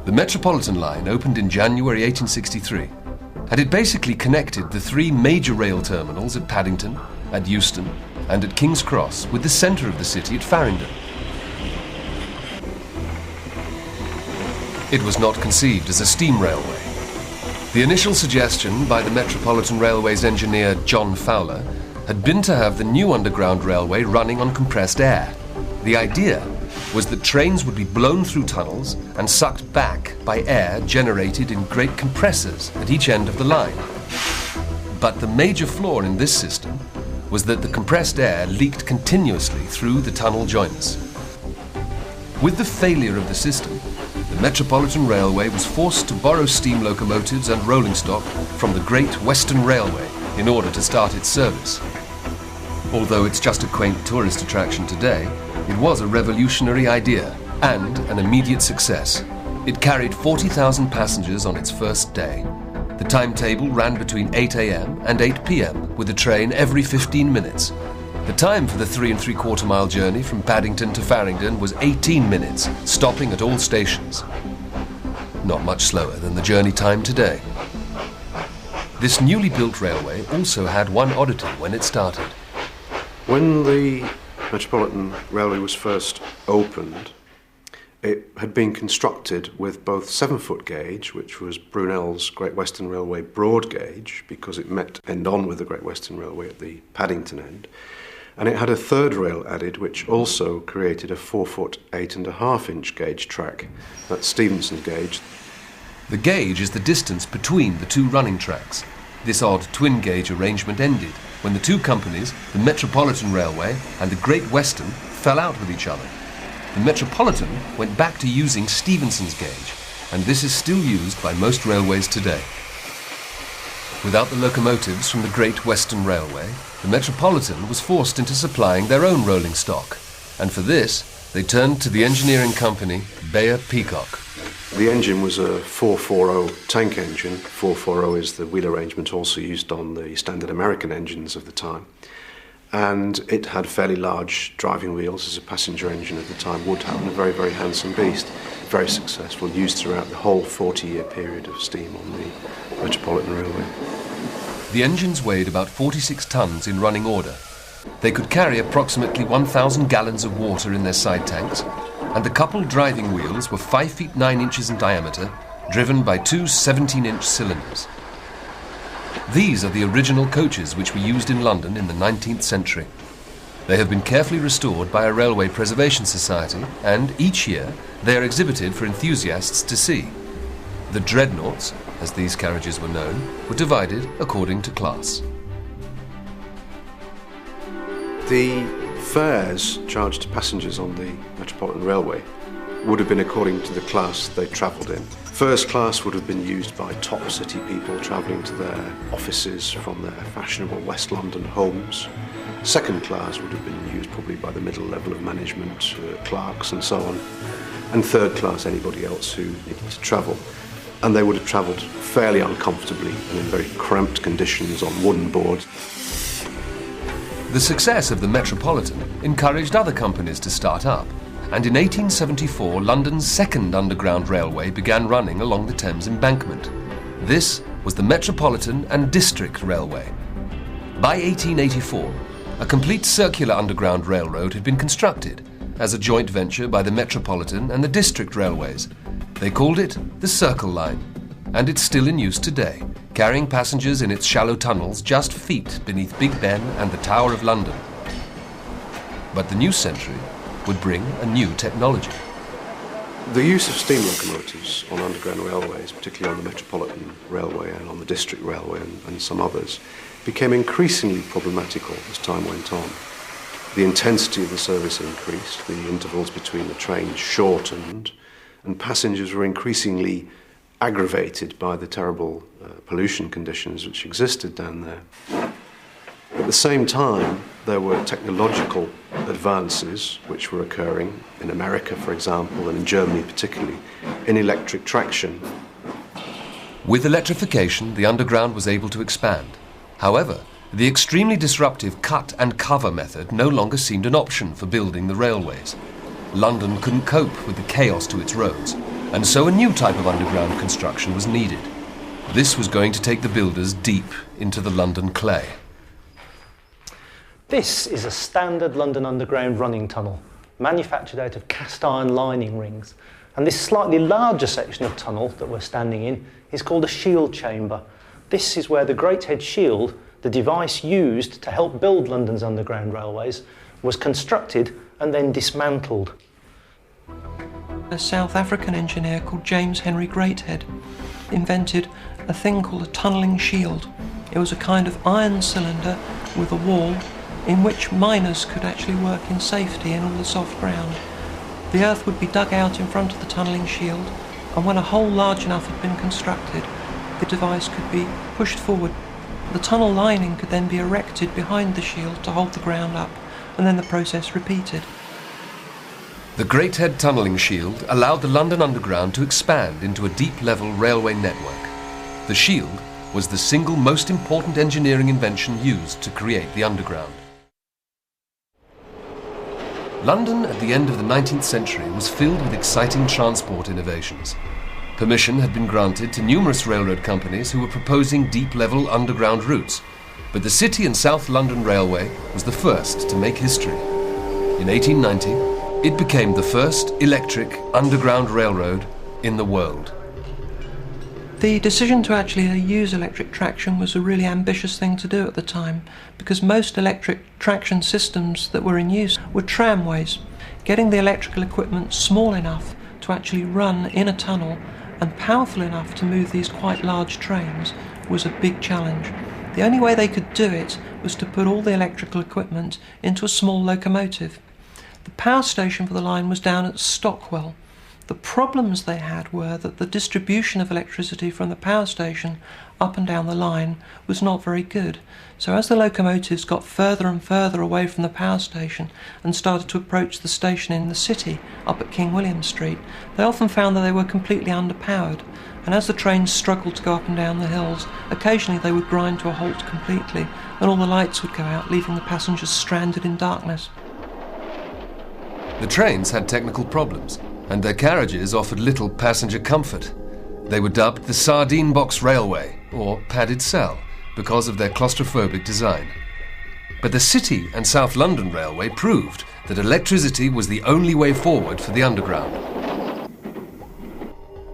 The Metropolitan line opened in January 1863, and it basically connected the three major rail terminals at Paddington, at Euston, and at King's Cross with the centre of the city at Farringdon. It was not conceived as a steam railway. The initial suggestion by the Metropolitan Railway's engineer John Fowler had been to have the new underground railway running on compressed air. The idea was that trains would be blown through tunnels and sucked back by air generated in great compressors at each end of the line. But the major flaw in this system was that the compressed air leaked continuously through the tunnel joints. With the failure of the system, the Metropolitan Railway was forced to borrow steam locomotives and rolling stock from the Great Western Railway in order to start its service. Although it's just a quaint tourist attraction today, it was a revolutionary idea and an immediate success. It carried 40,000 passengers on its first day. The timetable ran between 8 a.m. and 8 p.m. with a train every 15 minutes. The time for the 3 3/4 mile journey from Paddington to Farringdon was 18 minutes, stopping at all stations. Not much slower than the journey time today. This newly built railway also had one oddity when it started. When the Metropolitan Railway was first opened, it had been constructed with both 7-foot gauge, which was Brunel's Great Western Railway broad gauge, because it met end-on with the Great Western Railway at the Paddington end, and it had a third rail added, which also created a 4-foot, 8.5-inch gauge track. That's Stephenson's gauge. The gauge is the distance between the two running tracks. This odd twin gauge arrangement ended when the two companies, the Metropolitan Railway and the Great Western, fell out with each other. The Metropolitan went back to using Stephenson's gauge, and this is still used by most railways today. Without the locomotives from the Great Western Railway, the Metropolitan was forced into supplying their own rolling stock, and for this, they turned to the engineering company Beyer Peacock. The engine was a 440 tank engine. 440 is the wheel arrangement also used on the standard American engines of the time. And it had fairly large driving wheels, as a passenger engine at the time would have, and a very, very handsome beast. Very successful, used throughout the whole 40-year period of steam on the Metropolitan Railway. The engines weighed about 46 tons in running order. They could carry approximately 1,000 gallons of water in their side tanks, and the coupled driving wheels were 5 feet 9 inches in diameter, driven by two 17-inch cylinders. These are the original coaches which were used in London in the 19th century. They have been carefully restored by a Railway Preservation Society, and each year they are exhibited for enthusiasts to see. The dreadnoughts, as these carriages were known, were divided according to class. The fares charged to passengers on the Metropolitan Railway would have been according to the class they travelled in. First class would have been used by top city people travelling to their offices from their fashionable West London homes. Second class would have been used probably by the middle level of management, clerks and so on. And third class, anybody else who needed to travel. And they would have travelled fairly uncomfortably and in very cramped conditions on wooden boards. The success of the Metropolitan encouraged other companies to start up, and in 1874 London's second underground railway began running along the Thames embankment. This was the Metropolitan and District Railway. By 1884, a complete circular underground railroad had been constructed as a joint venture by the Metropolitan and the District Railways. They called it the Circle Line, and it's still in use today, carrying passengers in its shallow tunnels just feet beneath Big Ben and the Tower of London. But the new century would bring a new technology. The use of steam locomotives on underground railways, particularly on the Metropolitan Railway and on the District Railway and some others, became increasingly problematical as time went on. The intensity of the service increased, the intervals between the trains shortened, and passengers were increasingly aggravated by the terrible pollution conditions which existed down there. At the same time, there were technological advances which were occurring in America, for example, and in Germany particularly, in electric traction. With electrification, the underground was able to expand. However, the extremely disruptive cut and cover method no longer seemed an option for building the railways. London couldn't cope with the chaos to its roads, and so a new type of underground construction was needed. This was going to take the builders deep into the London clay. This is a standard London Underground running tunnel, manufactured out of cast iron lining rings. And this slightly larger section of tunnel that we're standing in is called a shield chamber. This is where the Greathead shield, the device used to help build London's underground railways, was constructed and then dismantled. A South African engineer called James Henry Greathead invented a thing called a tunnelling shield. It was a kind of iron cylinder with a wall in which miners could actually work in safety in all the soft ground. The earth would be dug out in front of the tunnelling shield, and when a hole large enough had been constructed, the device could be pushed forward. The tunnel lining could then be erected behind the shield to hold the ground up, and then the process repeated. The Greathead tunnelling shield allowed the London Underground to expand into a deep-level railway network. The shield was the single most important engineering invention used to create the Underground. London at the end of the 19th century was filled with exciting transport innovations. Permission had been granted to numerous railroad companies who were proposing deep-level underground routes, but the City and South London Railway was the first to make history. In 1890, it became the first electric underground railroad in the world. The decision to actually use electric traction was a really ambitious thing to do at the time, because most electric traction systems that were in use were tramways. Getting the electrical equipment small enough to actually run in a tunnel and powerful enough to move these quite large trains was a big challenge. The only way they could do it was to put all the electrical equipment into a small locomotive. The power station for the line was down at Stockwell. The problems they had were that the distribution of electricity from the power station up and down the line was not very good. So as the locomotives got further and further away from the power station and started to approach the station in the city up at King William Street, they often found that they were completely underpowered. And as the trains struggled to go up and down the hills, occasionally they would grind to a halt completely, and all the lights would go out, leaving the passengers stranded in darkness. The trains had technical problems, and their carriages offered little passenger comfort. They were dubbed the Sardine Box Railway, or Padded Cell, because of their claustrophobic design. But the City and South London Railway proved that electricity was the only way forward for the Underground.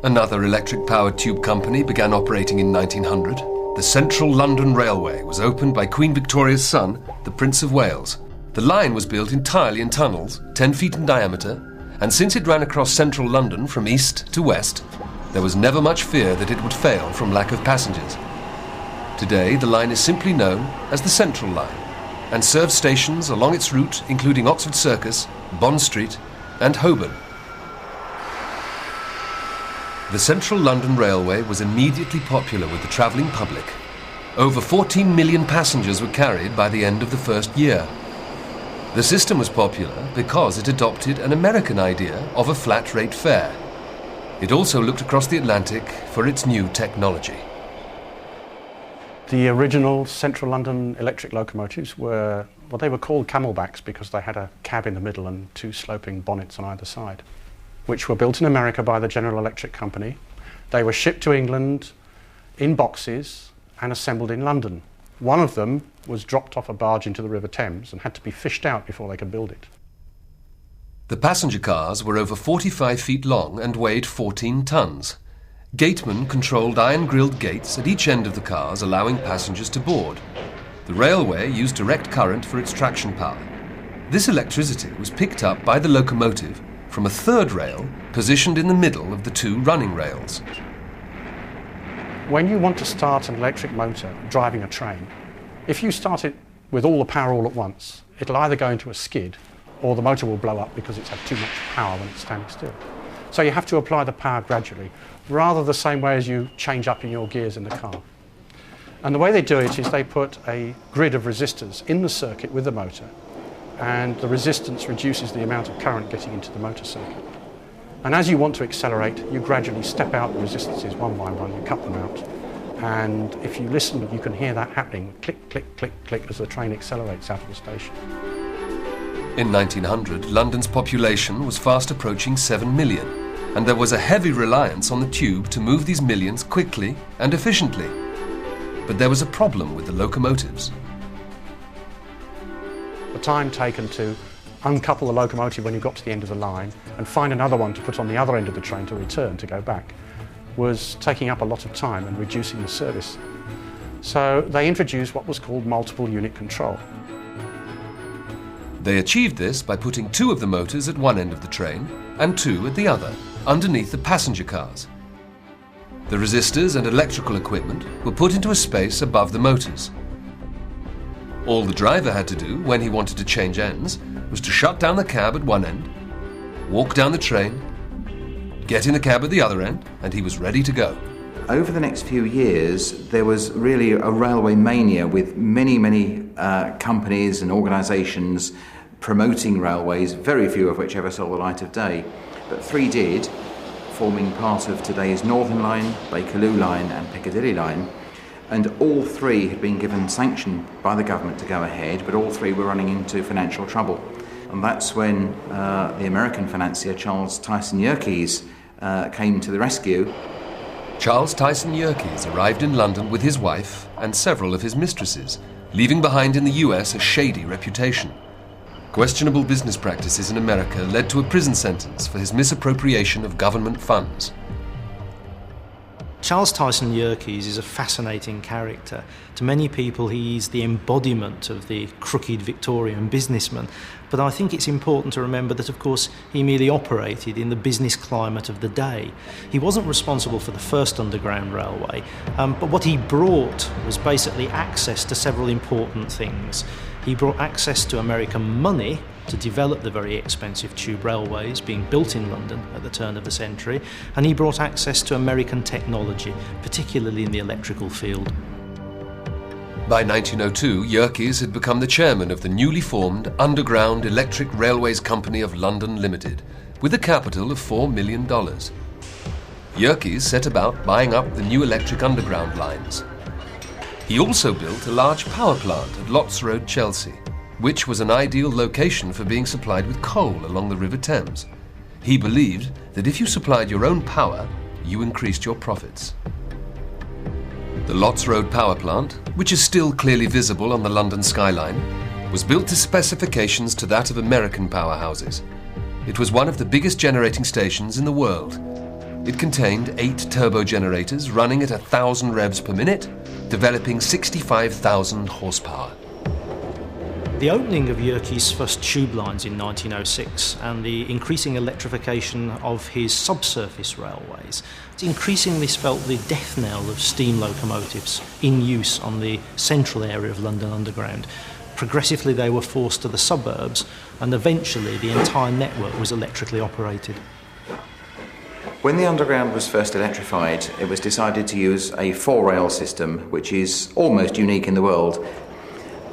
Another electric-powered tube company began operating in 1900. The Central London Railway was opened by Queen Victoria's son, the Prince of Wales. The line was built entirely in tunnels, 10 feet in diameter, and since it ran across central London from east to west, there was never much fear that it would fail from lack of passengers. Today, the line is simply known as the Central Line, and serves stations along its route including Oxford Circus, Bond Street, and Holborn. The Central London Railway was immediately popular with the travelling public. Over 14 million passengers were carried by the end of the first year. The system was popular because it adopted an American idea of a flat-rate fare. It also looked across the Atlantic for its new technology. The original Central London electric locomotives were, well, they were called camelbacks because they had a cab in the middle and two sloping bonnets on either side, which were built in America by the General Electric Company. They were shipped to England in boxes and assembled in London. One of them was dropped off a barge into the River Thames and had to be fished out before they could build it. The passenger cars were over 45 feet long and weighed 14 tons. Gatemen controlled iron-grilled gates at each end of the cars, allowing passengers to board. The railway used direct current for its traction power. This electricity was picked up by the locomotive from a third rail positioned in the middle of the two running rails. When you want to start an electric motor driving a train, if you start it with all the power all at once, it'll either go into a skid or the motor will blow up because it's had too much power when it's standing still. So you have to apply the power gradually, rather the same way as you change up in your gears in the car. And the way they do it is they put a grid of resistors in the circuit with the motor, and the resistance reduces the amount of current getting into the motor circuit. And as you want to accelerate, you gradually step out the resistances one by one, you cut them out. And if you listen, you can hear that happening, click, click, click, click, as the train accelerates out of the station. In 1900, London's population was fast approaching 7 million, and there was a heavy reliance on the tube to move these millions quickly and efficiently. But there was a problem with the locomotives. The time taken to uncouple the locomotive when you got to the end of the line and find another one to put on the other end of the train to return, to go back, was taking up a lot of time and reducing the service. So they introduced what was called multiple unit control. They achieved this by putting 2 of the motors at one end of the train and 2 at the other, underneath the passenger cars. The resistors and electrical equipment were put into a space above the motors. All the driver had to do when he wanted to change ends was to shut down the cab at one end, walk down the train, get in the cab at the other end, and he was ready to go. Over the next few years, there was really a railway mania with many companies and organisations promoting railways, very few of which ever saw the light of day. But 3 did, forming part of today's Northern Line, Bakerloo Line and Piccadilly Line. And all 3 had been given sanction by the government to go ahead, but all 3 were running into financial trouble. And that's when the American financier Charles Tyson Yerkes came to the rescue. Charles Tyson Yerkes arrived in London with his wife and several of his mistresses, leaving behind in the US a shady reputation. Questionable business practices in America led to a prison sentence for his misappropriation of government funds. Charles Tyson Yerkes is a fascinating character. To many people, he's the embodiment of the crooked Victorian businessman. But I think it's important to remember that, of course, he merely operated in the business climate of the day. He wasn't responsible for the first underground railway, but what he brought was basically access to several important things. He brought access to American money to develop the very expensive tube railways being built in London at the turn of the century, and he brought access to American technology, particularly in the electrical field. By 1902, Yerkes had become the chairman of the newly formed Underground Electric Railways Company of London Limited, with a capital of $4 million. Yerkes set about buying up the new electric underground lines. He also built a large power plant at Lots Road, Chelsea, which was an ideal location for being supplied with coal along the River Thames. He believed that if you supplied your own power, you increased your profits. The Lots Road power plant, which is still clearly visible on the London skyline, was built to specifications to that of American powerhouses. It was one of the biggest generating stations in the world. It contained 8 turbo generators running at 1,000 revs per minute, developing 65,000 horsepower. The opening of Yerkes' first tube lines in 1906 and the increasing electrification of his subsurface railways increasingly spelt the death knell of steam locomotives in use on the central area of London Underground. Progressively they were forced to the suburbs, and eventually the entire network was electrically operated. When the Underground was first electrified, it was decided to use a 4-rail system, which is almost unique in the world.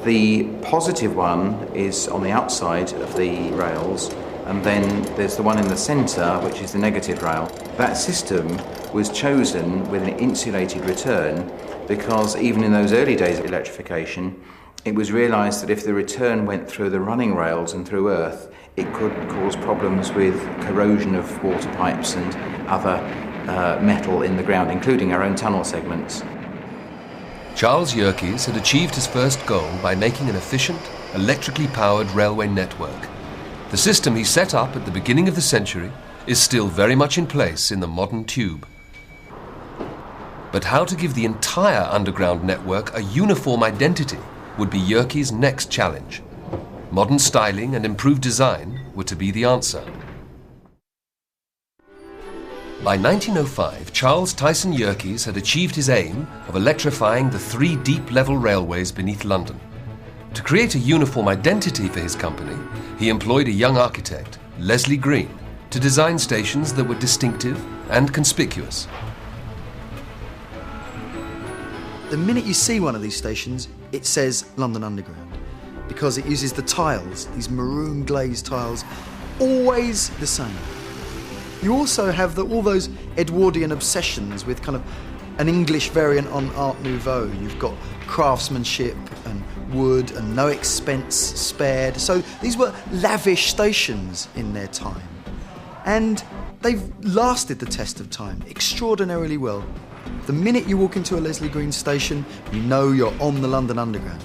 The positive one is on the outside of the rails, and then there's the one in the centre, which is the negative rail. That system was chosen with an insulated return because even in those early days of electrification, it was realised that if the return went through the running rails and through earth, it could cause problems with corrosion of water pipes and other metal in the ground, including our own tunnel segments. Charles Yerkes had achieved his first goal by making an efficient, electrically powered railway network. The system he set up at the beginning of the century is still very much in place in the modern tube. But how to give the entire underground network a uniform identity would be Yerkes' next challenge. Modern styling and improved design were to be the answer. By 1905, Charles Tyson Yerkes had achieved his aim of electrifying the 3 deep-level railways beneath London. To create a uniform identity for his company, he employed a young architect, Leslie Green, to design stations that were distinctive and conspicuous. The minute you see one of these stations, it says London Underground, because it uses the tiles, these maroon glazed tiles, always the same. You also have all those Edwardian obsessions with kind of an English variant on Art Nouveau. You've got craftsmanship and wood and no expense spared. So these were lavish stations in their time. And they've lasted the test of time extraordinarily well. The minute you walk into a Leslie Green station, you know you're on the London Underground.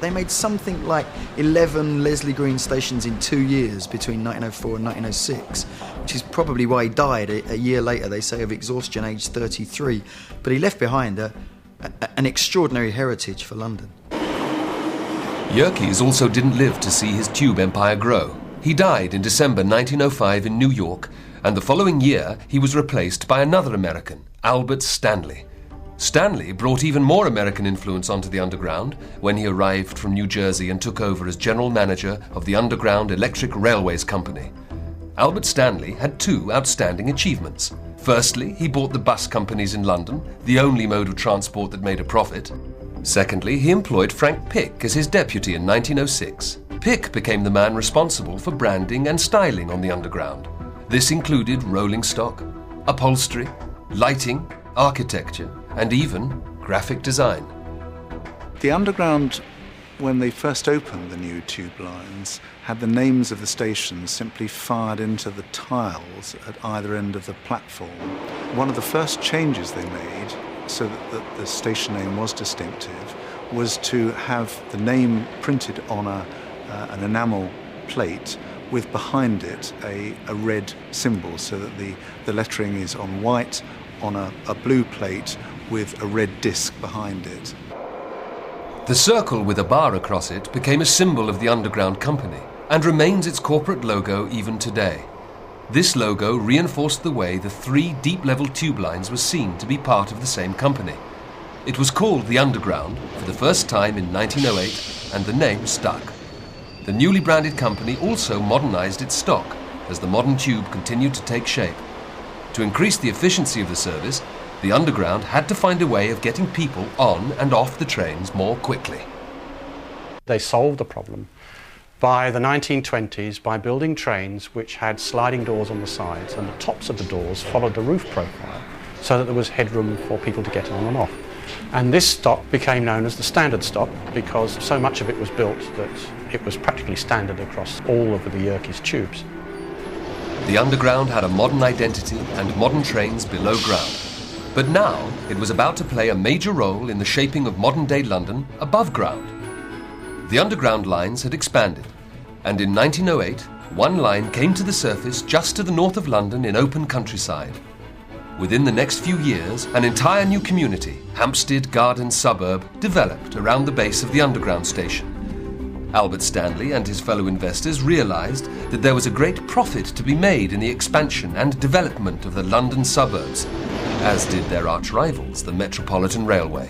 They made something like 11 Leslie Green stations in 2 years between 1904 and 1906, which is probably why he died a year later, they say, of exhaustion, aged 33. But he left behind an extraordinary heritage for London. Yerkes also didn't live to see his tube empire grow. He died in December 1905 in New York, and the following year he was replaced by another American, Albert Stanley. Stanley brought even more American influence onto the Underground when he arrived from New Jersey and took over as general manager of the Underground Electric Railways Company. Albert Stanley had two outstanding achievements. Firstly, he bought the bus companies in London, the only mode of transport that made a profit. Secondly, he employed Frank Pick as his deputy in 1906. Pick became the man responsible for branding and styling on the Underground. This included rolling stock, upholstery, lighting, architecture, and even graphic design. The Underground, when they first opened the new tube lines, had the names of the stations simply fired into the tiles at either end of the platform. One of the first changes they made, so that the station name was distinctive, was to have the name printed on an enamel plate with behind it a red symbol, so that the lettering is on white on a blue plate with a red disc behind it. The circle with a bar across it became a symbol of the Underground Company and remains its corporate logo even today. This logo reinforced the way the three deep-level tube lines were seen to be part of the same company. It was called the Underground for the first time in 1908, and the name stuck. The newly branded company also modernized its stock as the modern tube continued to take shape. To increase the efficiency of the service, the Underground had to find a way of getting people on and off the trains more quickly. They solved the problem by the 1920s by building trains which had sliding doors on the sides, and the tops of the doors followed the roof profile so that there was headroom for people to get on and off. And this stock became known as the standard stock because so much of it was built that it was practically standard across all of the Yerkes tubes. The Underground had a modern identity and modern trains below ground. But now it was about to play a major role in the shaping of modern-day London above ground. The Underground lines had expanded, and in 1908, one line came to the surface just to the north of London in open countryside. Within the next few years, an entire new community, Hampstead Garden suburb, developed around the base of the Underground station. Albert Stanley and his fellow investors realized that there was a great profit to be made in the expansion and development of the London suburbs, as did their arch-rivals, the Metropolitan Railway.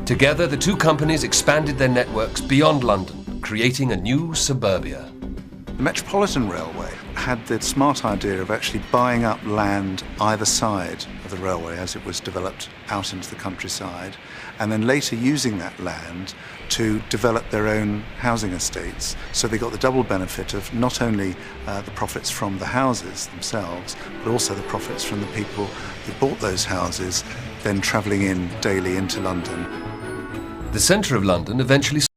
Together, the two companies expanded their networks beyond London, creating a new suburbia. The Metropolitan Railway had the smart idea of actually buying up land either side of the railway as it was developed out into the countryside, and then later using that land to develop their own housing estates. So they got the double benefit of not only the profits from the houses themselves, but also the profits from the people who bought those houses, then travelling in daily into London. The centre of London eventually